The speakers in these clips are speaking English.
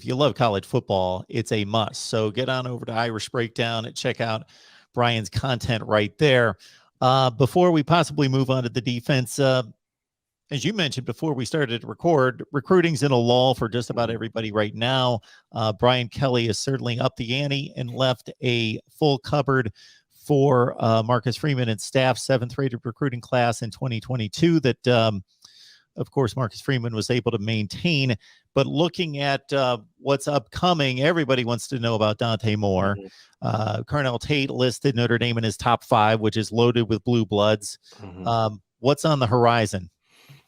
if you love college football, it's a must. So get on over to Irish Breakdown and check out Bryan's content right there. Before we possibly move on to the defense, as you mentioned before we started to record, recruiting's in a lull for just about everybody right now. Brian Kelly has certainly upped the ante and left a full cupboard for Marcus Freeman and staff, 7th-rated recruiting class in 2022 that, of course, Marcus Freeman was able to maintain. But looking at what's upcoming, everybody wants to know about Dante Moore. Carnell Tate listed Notre Dame in his top 5, which is loaded with blue bloods. What's on the horizon?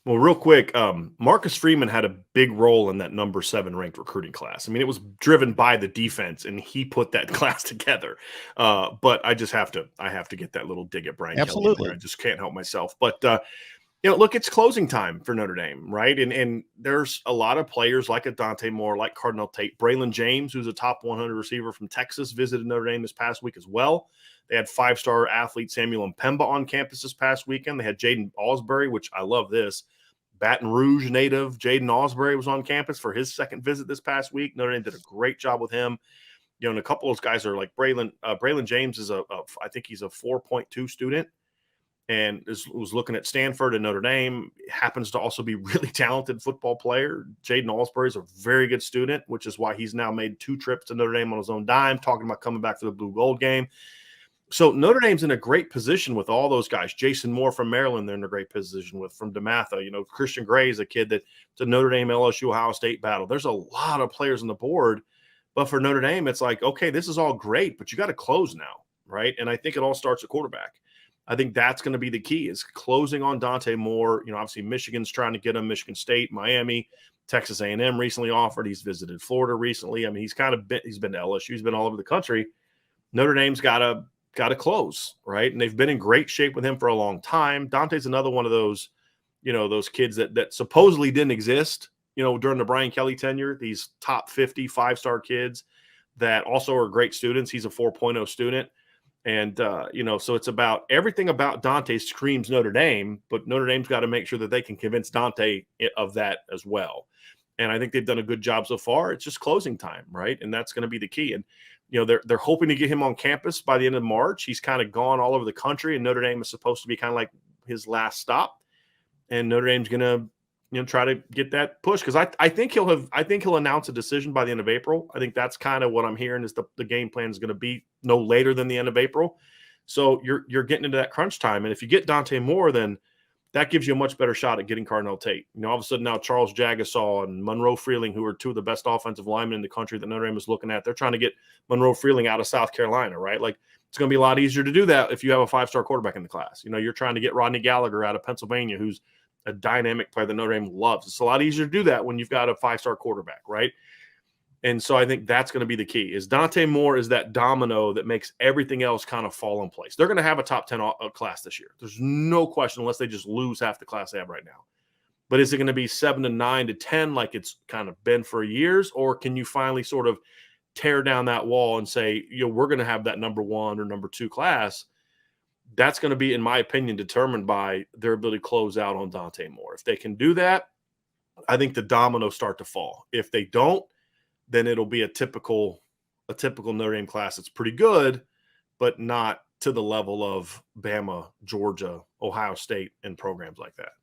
Well, real quick, Marcus Freeman had a big role in that number 7 ranked recruiting class. I mean, it was driven by the defense, and he put that class together. But I just have to get that little dig at Brian Kelly in there. I just can't help myself. But look, it's closing time for Notre Dame, right? And there's a lot of players like a Dante Moore, like Carnell Tate, Braylon James, who's a top 100 receiver from Texas, visited Notre Dame this past week as well. They had 5-star athlete Samuel Mpemba on campus this past weekend. They had Jaiden Ausbery, which I love this. Baton Rouge native Jaiden Ausbery was on campus for his 2nd visit this past week. Notre Dame did a great job with him. And a couple of those guys are like Braylon James is I think he's a 4.2 student and was looking at Stanford and Notre Dame. Happens to also be really talented football player. Jaiden Ausbery is a very good student, which is why he's now made 2 trips to Notre Dame on his own dime, talking about coming back for the Blue Gold game. So Notre Dame's in a great position with all those guys. Jason Moore from Maryland, they're in a great position with from DeMatha. Christian Gray is a kid that's a Notre Dame, LSU, Ohio State battle. There's a lot of players on the board. But for Notre Dame, it's like, okay, this is all great, but you got to close now, right? And I think it all starts at quarterback. I think that's going to be the key is closing on Dante Moore. Obviously Michigan's trying to get him, Michigan State, Miami, Texas A&M recently offered. He's visited Florida recently. I mean, he's been to LSU. He's been all over the country. Notre Dame's got to close, right? And they've been in great shape with him for a long time. Dante's another one of those, those kids that supposedly didn't exist, during the Brian Kelly tenure, these top 50 5-star kids that also are great students. He's a 4.0 student. And, so it's about everything about Dante screams Notre Dame, but Notre Dame's got to make sure that they can convince Dante of that as well. And I think they've done a good job so far. It's just closing time, right? And that's going to be the key. And, they're hoping to get him on campus by the end of March. He's kind of gone all over the country, and Notre Dame is supposed to be kind of like his last stop. And Notre Dame's going to, try to get that push because I think he'll announce a decision by the end of April. I think that's kind of what I'm hearing is the game plan is going to be no later than the end of April. So you're getting into that crunch time. And if you get Dante Moore, then that gives you a much better shot at getting Carnell Tate. All of a sudden now Charles Jagasaw and Monroe Freeling, who are 2 of the best offensive linemen in the country that Notre Dame is looking at, they're trying to get Monroe Freeling out of South Carolina, right? Like it's going to be a lot easier to do that if you have a 5-star quarterback in the class. You're trying to get Rodney Gallagher out of Pennsylvania, who's a dynamic player that Notre Dame loves. It's a lot easier to do that when you've got a 5-star quarterback, right? And so I think that's going to be the key is Dante Moore is that domino that makes everything else kind of fall in place. They're going to have a top 10 class this year. There's no question unless they just lose half the class they have right now. But is it going to be 7 to 9 to 10 like it's kind of been for years? Or can you finally sort of tear down that wall and say, we're going to have that number 1 or number 2 class? That's going to be, in my opinion, determined by their ability to close out on Dante Moore. If they can do that, I think the dominoes start to fall. If they don't, then it'll be a typical Notre Dame class that's pretty good, but not to the level of Bama, Georgia, Ohio State, and programs like that.